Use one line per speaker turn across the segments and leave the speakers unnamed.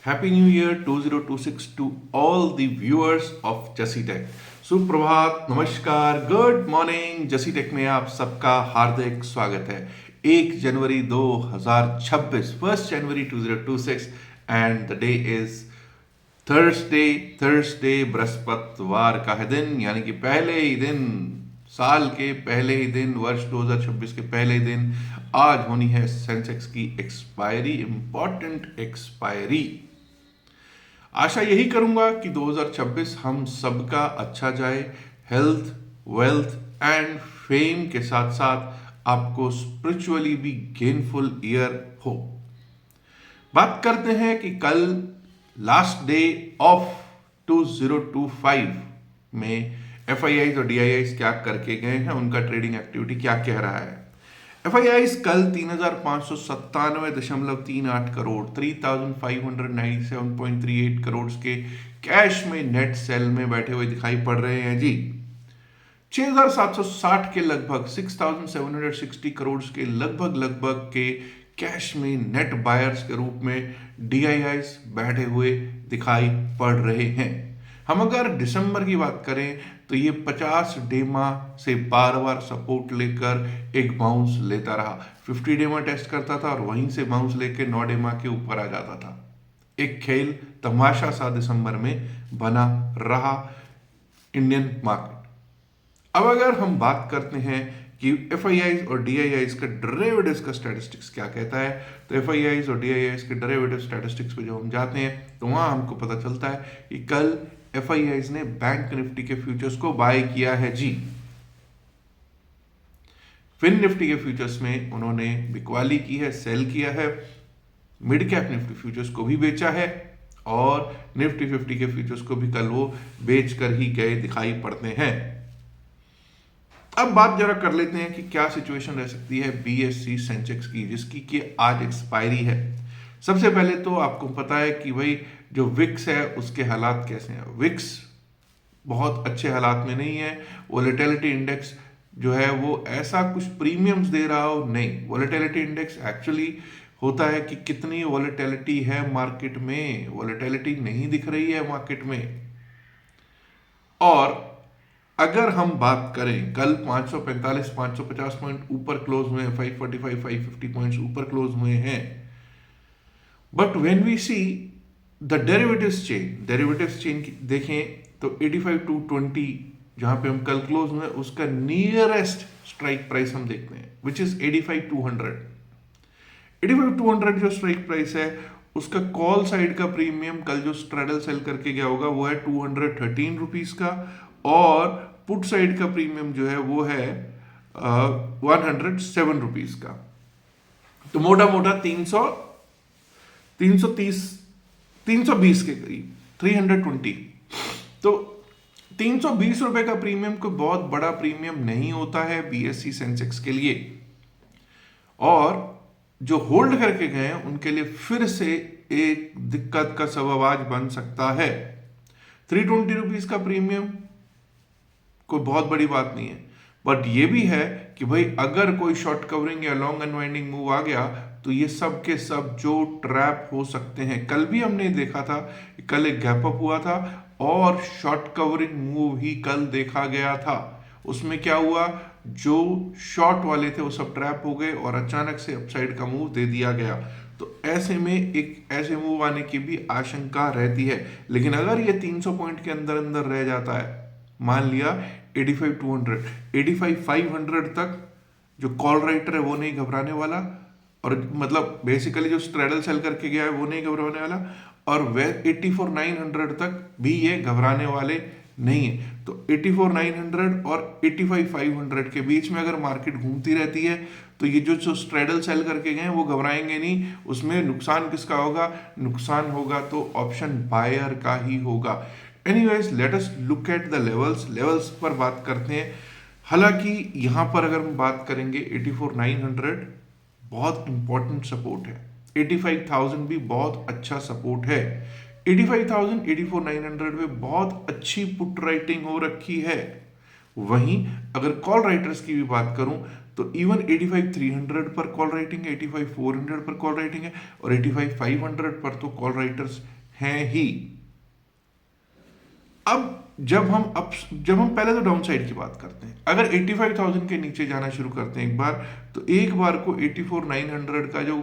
Happy New Year 2026 to all the viewers of जसी take. सुप्रभात, नमस्कार, गुड मॉर्निंग। जसी टेक में आप सबका हार्दिक स्वागत है। 1 जनवरी 2026, 1 जनवरी 2026 and the day is Thursday बृहस्पतिवार का है दिन, यानी कि पहले ही दिन, साल के पहले ही दिन, वर्ष 2026 के पहले ही दिन आज होनी है सेंसेक्स की एक्सपायरी, इंपॉर्टेंट एक्सपायरी। आशा यही करूंगा कि 2026 हम सबका अच्छा जाए, हेल्थ, वेल्थ एंड फेम के साथ साथ आपको स्पिरिचुअली भी गेनफुल ईयर हो। बात करते हैं कि कल लास्ट डे ऑफ 2025 में एफआईआईज और डीआईआईज क्या करके गए हैं, उनका ट्रेडिंग एक्टिविटी क्या कह रहा है। एफआईआईज कल 3597.38 करोड़ 3597.38 करोड़ के कैश में नेट सेल में बैठे हुए दिखाई पड़ रहे हैं जी। 6760 के लगभग 6760 करोड़ के लगभग के कैश में नेट बायर्स के रूप में डीआईआईज बैठे हुए दिखाई पड़ रहे हैं। हम अगर दिसंबर की बात करें तो ये 50 डेमा से बार बार सपोर्ट लेकर एक बाउंस लेता रहा, 50 डेमा टेस्ट करता था और वहीं से बाउंस लेकर 9 डेमा के ऊपर आ जाता था। एक खेल तमाशा सा दिसंबर में बना रहा इंडियन मार्केट। अब अगर हम बात करते हैं कि एफआईआईज और डीआईआईज का डेरिवेटिव्स का स्टैटिस्टिक्स क्या कहता है, तो एफआईआईज और डीआईआईज के डेरिवेटिव स्टैटिस्टिक्स पे जो हम जाते हैं तो वहां हमको पता चलता है कि कल एफआईआईज ने बैंक निफ्टी के फ्यूचर्स को बाय किया है जी। फिन निफ्टी के फ्यूचर्स में उन्होंने बिकवाली की है, सेल किया है। मिड कैप निफ्टी फ्यूचर्स को भी बेचा है और निफ्टी 50 के फ्यूचर्स को भी कल वो बेचकर ही गए दिखाई पड़ते हैं। अब बात जरा कर लेते हैं कि क्या सिचुएशन रह सकती है बीएसई सेंसेक्स की, जिसकी कि आज एक्सपायरी है। सबसे पहले तो आपको पता है कि भाई जो विक्स है उसके हालात कैसे हैं। विक्स बहुत अच्छे हालात में नहीं है। वोलेटिलिटी इंडेक्स जो है वो ऐसा कुछ प्रीमियम्स दे रहा हो, नहीं। वोलेटिलिटी इंडेक्स एक्चुअली होता है कि कितनी वोलेटिलिटी है मार्केट में, वोलेटिलिटी नहीं दिख रही है मार्केट में। और अगर हम बात करें कल 545 550 पॉइंट ऊपर क्लोज हुए हैं, 545 550 पॉइंट्स ऊपर क्लोज हुए हैं। But when we see the derivatives chain देखें तो 85 to 20 जहां पे हम कल क्लोज हुए उसका नियरेस्ट स्ट्राइक प्राइस हम देखते हैं विच इज 85,200। 85,200 जो स्ट्राइक प्राइस है उसका कॉल साइड का प्रीमियम कल जो स्ट्रेडल सेल करके गया होगा वो है 213 रुपीज का, और पुट साइड का प्रीमियम जो है वो है 107 रुपीज का। तो मोटा मोटा 320 के करीब 320। तो 320 रुपए का प्रीमियम कोई बहुत बड़ा प्रीमियम नहीं होता है बीएसई सेंसेक्स के लिए, और जो होल्ड करके गए हैं उनके लिए फिर से एक दिक्कत का सबब आज बन सकता है। 320 रुपीज का प्रीमियम कोई बहुत बड़ी बात नहीं है, बट ये भी है कि भाई अगर कोई शॉर्ट कवरिंग या लॉन्ग अनवाइंडिंग मूव आ गया तो ये सब के सब जो ट्रैप हो सकते हैं। कल भी हमने देखा था, कल एक गैप अप हुआ था और शॉर्ट कवरिंग मूव ही कल देखा गया था। उसमें क्या हुआ, जो शॉर्ट वाले थे वो सब ट्रैप हो गए और अचानक से अपसाइड का मूव दे दिया गया। तो ऐसे में एक ऐसे मूव आने की भी आशंका रहती है। लेकिन अगर ये 300 पॉइंट के अंदर अंदर रह जाता है, मान लिया 85,200 85,500 तक, जो कॉल राइटर है वो नहीं घबराने वाला, और मतलब बेसिकली जो स्ट्रेडल सेल करके गया है वो नहीं घबराने वाला, और वे 84,900 तक भी ये घबराने वाले नहीं है। तो 84,900 और 85,500 के बीच में अगर मार्केट घूमती रहती है तो ये जो स्ट्रेडल सेल करके गए हैं वो घबराएंगे नहीं। उसमें नुकसान किसका होगा, नुकसान होगा तो ऑप्शन बायर का ही होगा। Anyways let us look at the levels पर बात करते हैं। हालांकि यहां पर अगर हम बात करेंगे 84,900 बहुत इंपॉर्टेंट सपोर्ट है, 85,000 भी बहुत अच्छा सपोर्ट है। 85,000 84,900 में बहुत अच्छी पुट राइटिंग हो रखी है। वहीं अगर कॉल राइटर्स की भी बात करूं तो इवन 85,300 पर कॉल राइटिंग है, 85,400 पर कॉल राइटिंग है, और 85,500 पर तो कॉल राइटर्स हैं ही। अब जब हम पहले तो डाउन साइड की बात करते हैं, अगर 85,000 के नीचे जाना शुरू करते हैं एक बार, तो एक बार को 84,900 का जो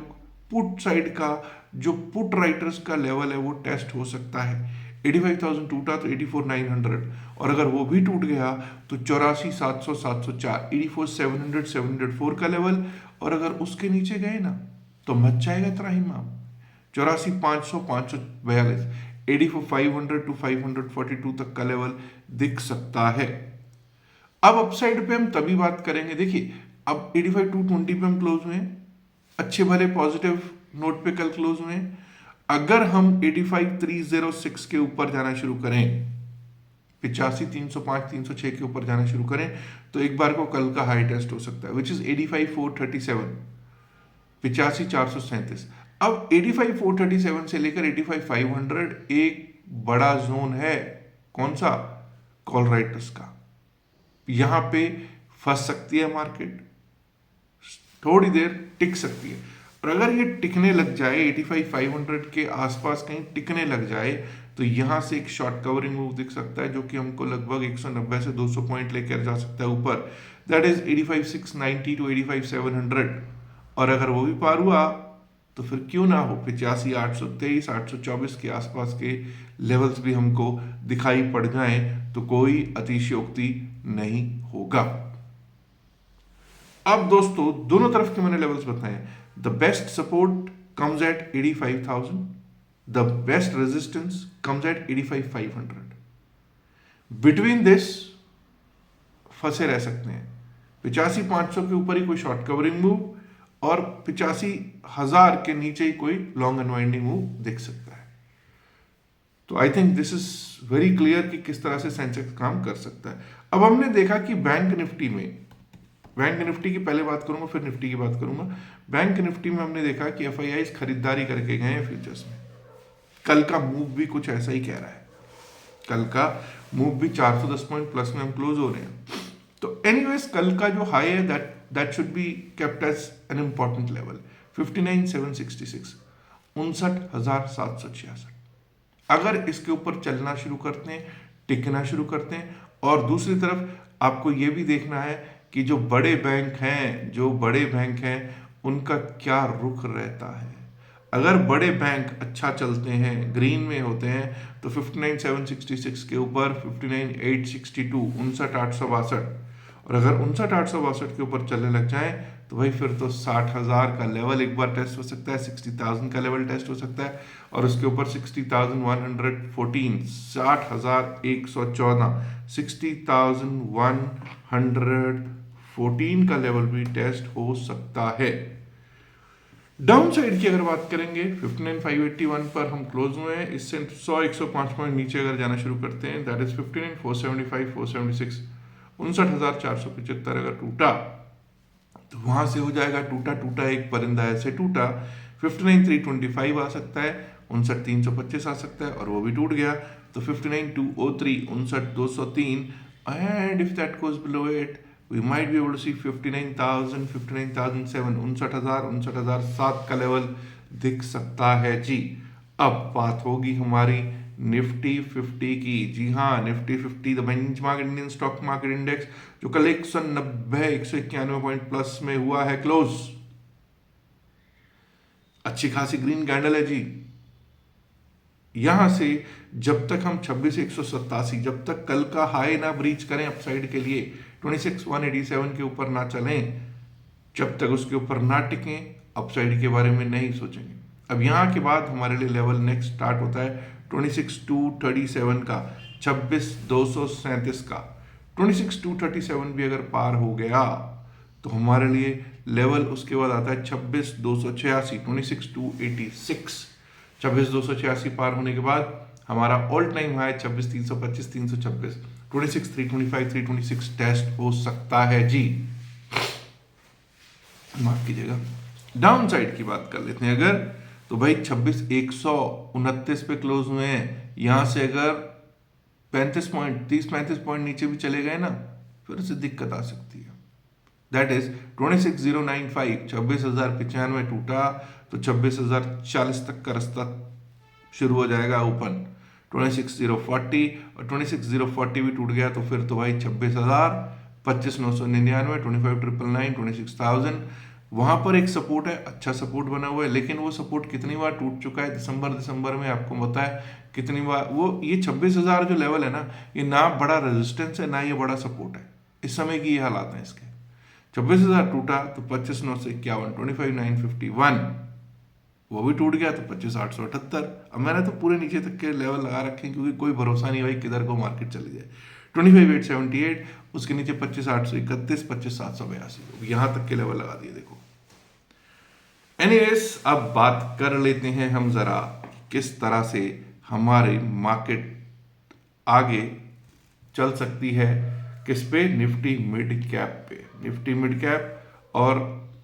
पुट साइड का जो पुट राइटर्स का लेवल है वो टेस्ट हो सकता है। 85,000 टूटा तो 84,900, और अगर वो भी टूट गया तो 84,700 704, 84,700 704 का लेवल, और अगर उसके नीचे गए ना तो मच जाएगा त्राहिमाम। 84,500 542, 84,500 to 542 तक का लेवल दिख सकता है। अब अपसाइड पे हम तभी बात करेंगे, देखिए अब 85,220 पे हम क्लोज हुए, अच्छे भले पॉजिटिव नोट पे कल क्लोज हुए। अगर हम 85,306 के ऊपर जाना शुरू करें, 85,305 306 के ऊपर जाना शुरू करें, तो एक बार को कल का हाई टेस्ट हो सकता है, विच इज 85,437, 85,437। अब 85,437 से लेकर 85,500 एक बड़ा जोन है, कौन सा? कॉल राइटर्स का। यहां पे फंस सकती है मार्केट, थोड़ी देर टिक सकती है, और अगर ये टिकने लग जाए 85,500 के आसपास कहीं टिकने लग जाए, तो यहां से एक शॉर्ट कवरिंग मूव दिख सकता है, जो कि हमको लगभग 190 से 200 पॉइंट लेकर जा सकता है ऊपर, दैट इज 85,690 टू 85,700। और अगर वो भी पार हुआ तो फिर क्यों ना हो 85,823 824 के आसपास के लेवल्स भी हमको दिखाई पड़ जाएं, तो कोई अतिशयोक्ति नहीं होगा। अब दोस्तों दोनों तरफ के मैंने लेवल्स बताए। The best support comes at 85,000, the best resistance comes at 85,500। Between this फंसे रह सकते हैं, 85,500 के ऊपर ही कोई शॉर्ट कवरिंग मूव, और 85,000 के नीचे ही कोई लॉन्ग अनवाइंडिंग मूव दिख सकता है। तो I think this is very clear कि किस तरह से सेंसेक्स काम कर सकता है। अब हमने देखा कि बैंक निफ्टी की पहले बात करूंगा, फिर निफ्टी की बात करूंगा। बैंक निफ्टी में हमने देखा कि एफआईआई खरीदारी करके गए हैं फ्यूचर्स में। कल का मूव भी कुछ ऐसा ही कह रहा है, कल का मूव भी 410 पॉइंट प्लस में हम क्लोज हो रहे हैं। तो एनीवेज कल का जो हाई है that should be kept as an important level, 59,766, 59,766। अगर इसके ऊपर चलना शुरू करते हैं, टिकना शुरू करते हैं, और दूसरी तरफ आपको यह भी देखना है कि जो बड़े बैंक हैं उनका क्या रुख रहता है। अगर बड़े बैंक अच्छा चलते हैं, ग्रीन में होते हैं, तो 59,766 के ऊपर 59,862, 59,862, और अगर 59,862 के ऊपर चलने लग जाए तो भाई फिर तो 60,000 का लेवल एक बार टेस्ट हो सकता है, 60,000 का लेवल टेस्ट हो सकता है, और उसके ऊपर 60,114, 60,114, 60,114 का लेवल भी टेस्ट हो सकता है। डाउन साइड की अगर बात करेंगे, 59,581 पर हम क्लोज हुए हैं। इससे 100-105 पॉइंट नीचे अगर जाना शुरू करते हैं, दैट इज 59,475 476, 59,475 अगर टूटा तो वहां से हो जाएगा टूटा एक परिंदा ऐसे टूटा, 59,325 आ सकता है, 59,325 आ सकता है, और वो भी टूट गया तो 59,203, 59,203, and if that goes below it we might be able to see 59,000 59,007, 59,007 का लेवल दिख सकता है जी। अब बात होगी हमारी निफ्टी 50 की। जी हाँ, Nifty 50 the benchmark Indian stock market index, जो कल 190 191 पॉइंट प्लस में हुआ है क्लोज। अच्छी खासी ग्रीन कैंडल है जी। यहां से जब तक हम 26,187, जब तक कल का हाई ना ब्रीच करें अपसाइड के लिए, 26,187 के ऊपर ना चलें, जब तक उसके ऊपर ना टिकें, अपसाइड के बारे में नहीं सोचेंगे। अब यहां के बाद हमारे लिए लेवल नेक्स्ट स्टार्ट होता है 26,237 का, 26,237 का। 26,237 भी अगर पार हो गया तो हमारे लिए लेवल उसके बाद आता है 26,286, 26,286। 26,286 पार होने के बाद हमारा ऑल टाइम हाई 26,325 326, 26,325 326 टेस्ट हो सकता है जी। माफ कीजिएगा। डाउन साइड की बात कर लेते हैं अगर, तो भाई 26,129 पे क्लोज हुए हैं। यहां से अगर 35 पॉइंट 30-35 पॉइंट नीचे भी चले गए ना, फिर से दिक्कत आ सकती है। दैट इज 26095, 26,095 टूटा तो 26,040 तक का रास्ता शुरू हो जाएगा ओपन। 26040 और 26040 भी टूट गया तो फिर तो भाई 26,000, 25,999, 25,999, 26,000 वहां पर एक सपोर्ट है, अच्छा सपोर्ट बना हुआ है। लेकिन वो सपोर्ट कितनी बार टूट चुका है दिसंबर में, आपको पता है कितनी बार। वो ये 26,000 जो लेवल है ना, ये ना बड़ा रेजिस्टेंस है ना ये बड़ा सपोर्ट है। इस समय की ये हालात है इसके। 26,000 टूटा तो 25,951, 25,951 वो भी टूट गया तो 25,878। अब मैंने तो पूरे नीचे तक के लेवल लगा रखे हैं क्योंकि कोई भरोसा नहीं भाई किधर को मार्केट चली जाए। 25,878, उसके नीचे 25,831, 25,782, यहां तक के लेवल लगा दिए देखो। एनीवेज, अब बात कर लेते हैं हम जरा किस तरह से हमारी मार्केट आगे चल सकती है। किस पे? निफ्टी मिड कैप पे, निफ्टी मिड कैप। और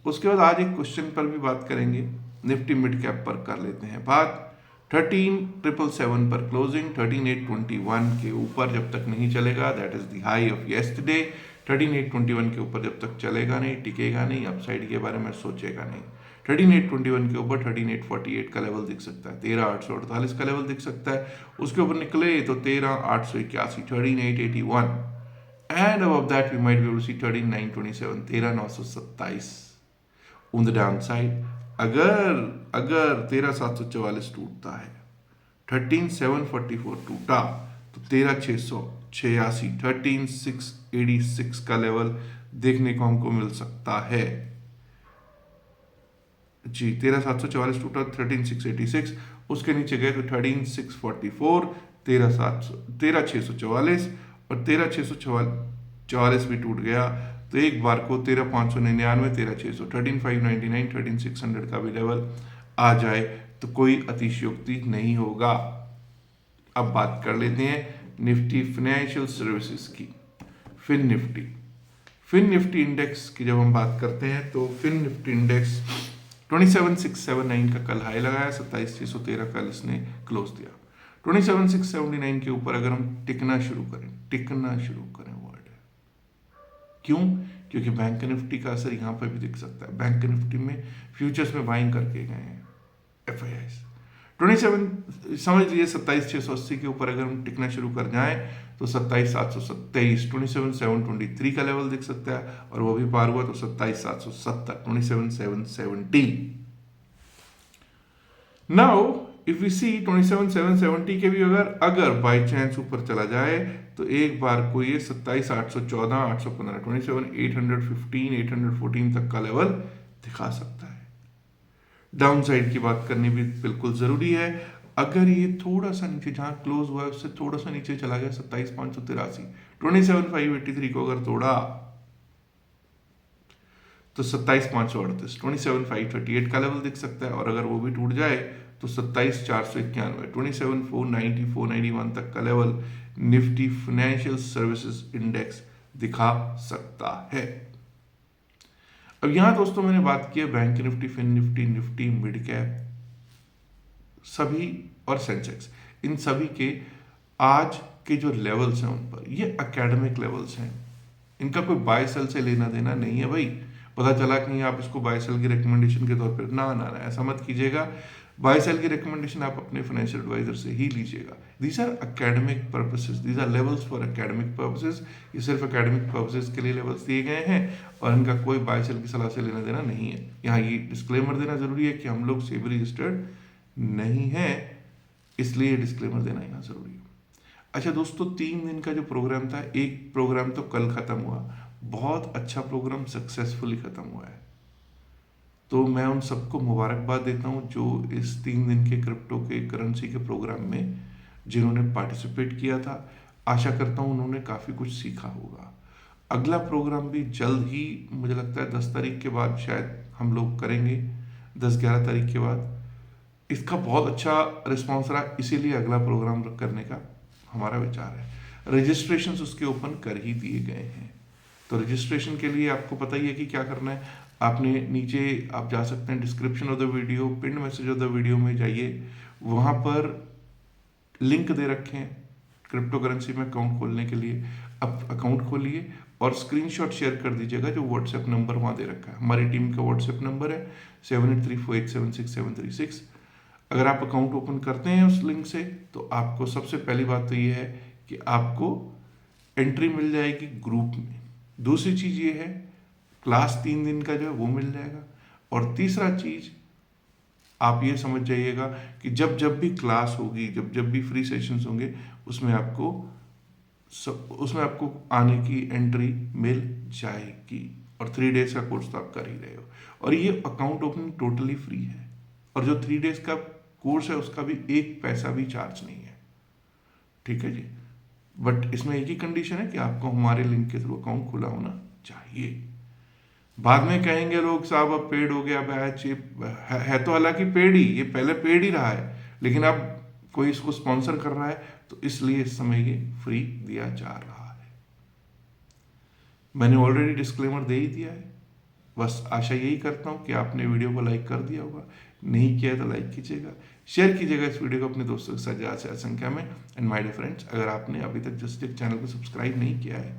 उसके बाद आज एक क्वेश्चन पर भी बात करेंगे, निफ्टी मिड कैप पर कर लेते हैं बात। 13,777 पर क्लोजिंग, 13,821 के ऊपर जब तक नहीं चलेगा, that is the high of yesterday. 13,821 के ऊपर जब तक चलेगा नहीं, टिकेगा नहीं, अपसाइड के बारे में सोचेगा नहीं। 13,821 के ऊपर 13,848 का लेवल दिख सकता है, 13,848 का लेवल दिख सकता है। उसके ऊपर निकले तो 13,881, 13,881, and above that we might be able to see 13,927, 13,927 on the downside। अगर 13,744 टूटता है, 13,744 टूटा तो 13,686, 13,686 का लेवल देखने को हमको मिल सकता है जी। 13,744 टूटा, 13,686, उसके नीचे गए तो 13,644, 13,644 और 13,644 भी टूट गया तो एक बार को 13,599, 13,600, 13,599, 13,600 का भी लेवल आ जाए तो कोई अतिशयोक्ति नहीं होगा। अब बात कर लेते हैं निफ्टी फाइनेंशियल सर्विसेज की, फिन निफ्टी इंडेक्स की जब हम बात करते हैं तो फिन निफ्टी इंडेक्स 27,679 का कल हाई लगाया, 27,613 कल इसने क्लोज दिया। 27,679 के ऊपर अगर हम टिकना शुरू करें वर्ड है। क्यों? क्योंकि बैंक निफ्टी का असर यहां पर भी दिख सकता है। बैंक निफ्टी में फ्यूचर्स में बाइंग करके गए हैं FIIs। 27 समझ लीजिए 27,680 के ऊपर अगर हम टिकना शुरू कर जाएं तो 27,727, 27,723 का लेवल दिख सकता है और वो भी पार हुआ तो 27,770, 27,770। नाउ इफ वी सी 27,770 के भी अगर बाई चांस ऊपर चला जाए तो एक बार को ये 27,814, 815, 27,815, 814 तक का लेवल दिखा सकता है। डाउन साइड की बात करनी भी बिल्कुल जरूरी है। अगर ये थोड़ा सा नीचे जहां क्लोज हुआ है उससे थोड़ा सा नीचे चला गया 27,583, 27,583 को अगर तोड़ा तो 27,538, 27,538 का लेवल दिख सकता है और अगर वो भी टूट जाए तो 27,491, 27,490, 491 तक का level Nifty financial services index दिखा सकता है। अब यहां दोस्तों मैंने बात की है bank Nifty, fin Nifty, Nifty mid cap सभी और सेंसेक्स, इन सभी के आज के जो लेवल्स हैं उन पर, ये एकेडमिक लेवल्स हैं। इनका कोई बाय सेल से लेना देना नहीं है भाई। पता चला कहीं आप इसको बाय सेल की रिकमेंडेशन के तौर पर ना ऐसा मत कीजिएगा। बाय सेल की रिकमेंडेशन आप अपने फाइनेंशियल एडवाइजर से ही लीजिएगा। These are academic purposes, these are levels for academic purposes. ये सिर्फ एकेडमिक पर्पसेस के लिए लेवल्स दिए गए हैं और इनका कोई बाय सेल की सलाह से लेना देना नहीं है। यहाँ ये डिस्क्लेमर देना जरूरी है कि हम लोग सेबी रजिस्टर्ड नहीं है, इसलिए डिस्क्लेमर देना यहाँ जरूरी है। अच्छा दोस्तों, 3 दिन का जो प्रोग्राम था, एक प्रोग्राम तो कल खत्म हुआ, बहुत अच्छा प्रोग्राम सक्सेसफुली खत्म हुआ है। तो मैं उन सबको मुबारकबाद देता हूँ जो इस 3 दिन के क्रिप्टो के करेंसी के प्रोग्राम में जिन्होंने पार्टिसिपेट किया था। आशा करता हूँ उन्होंने काफ़ी कुछ सीखा होगा। अगला प्रोग्राम भी जल्द ही मुझे लगता है 10 तारीख के बाद शायद हम लोग करेंगे, 10-11 तारीख के बाद। इसका बहुत अच्छा रिस्पॉन्स रहा, इसीलिए अगला प्रोग्राम करने का हमारा विचार है। रजिस्ट्रेशन उसके ओपन कर ही दिए गए हैं। तो रजिस्ट्रेशन के लिए आपको पता ही है कि क्या करना है। आपने नीचे आप जा सकते हैं description of the video, pin message of the video में जाइए, वहाँ पर लिंक दे रखे हैं क्रिप्टो करेंसी में अकाउंट खोलने के लिए। अब अकाउंट खोलिए और स्क्रीनशॉट शेयर कर दीजिएगा जो व्हाट्सएप नंबर वहाँ दे रखा है। हमारी टीम का व्हाट्सएप नंबर है 7834876736। अगर आप अकाउंट ओपन करते हैं उस लिंक से तो आपको सबसे पहली बात तो ये है कि आपको एंट्री मिल जाएगी ग्रुप में। दूसरी चीज़ ये है क्लास 3 दिन का जो है वो मिल जाएगा। और तीसरा चीज़ आप ये समझ जाइएगा कि जब जब भी क्लास होगी, जब जब भी फ्री सेशंस होंगे, उसमें आपको आने की एंट्री मिल जाएगी। और 3 डेज का कोर्स तो आप कर ही रहे हो। और ये अकाउंट ओपनिंग टोटली फ्री है। और जो 3 डेज का कोर्स है उसका भी 1 पैसा भी चार्ज नहीं है, ठीक है जी। बट इसमें एक ही कंडीशन है कि आपको हमारे लिंक के थ्रू अकाउंट खुला होना चाहिए। बाद में कहेंगे लोग साहब अब पेड हो गया बैच, है तो हालांकि पेड ही, ये पहले पेड ही रहा है, लेकिन अब कोई इसको स्पॉन्सर कर रहा है तो इसलिए इस समय ये फ्री दिया जा रहा है। मैंने ऑलरेडी डिस्क्लेमर दे ही दिया है। बस आशा यही करता हूँ कि आपने वीडियो को लाइक कर दिया होगा, नहीं किया तो लाइक कीजिएगा, शेयर कीजिएगा इस वीडियो को अपने दोस्तों के साथ ज़्यादा से ज़्यादा संख्या में। एंड माय डियर फ्रेंड्स, अगर आपने अभी तक जस्ट चैनल को सब्सक्राइब नहीं किया है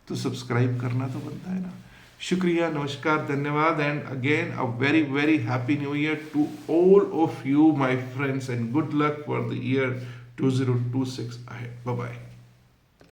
तो सब्सक्राइब करना तो बनता है ना। शुक्रिया, नमस्कार, धन्यवाद, and again a very very happy new year to all of you my friends, and good luck for the year 2026 ahead. Bye bye.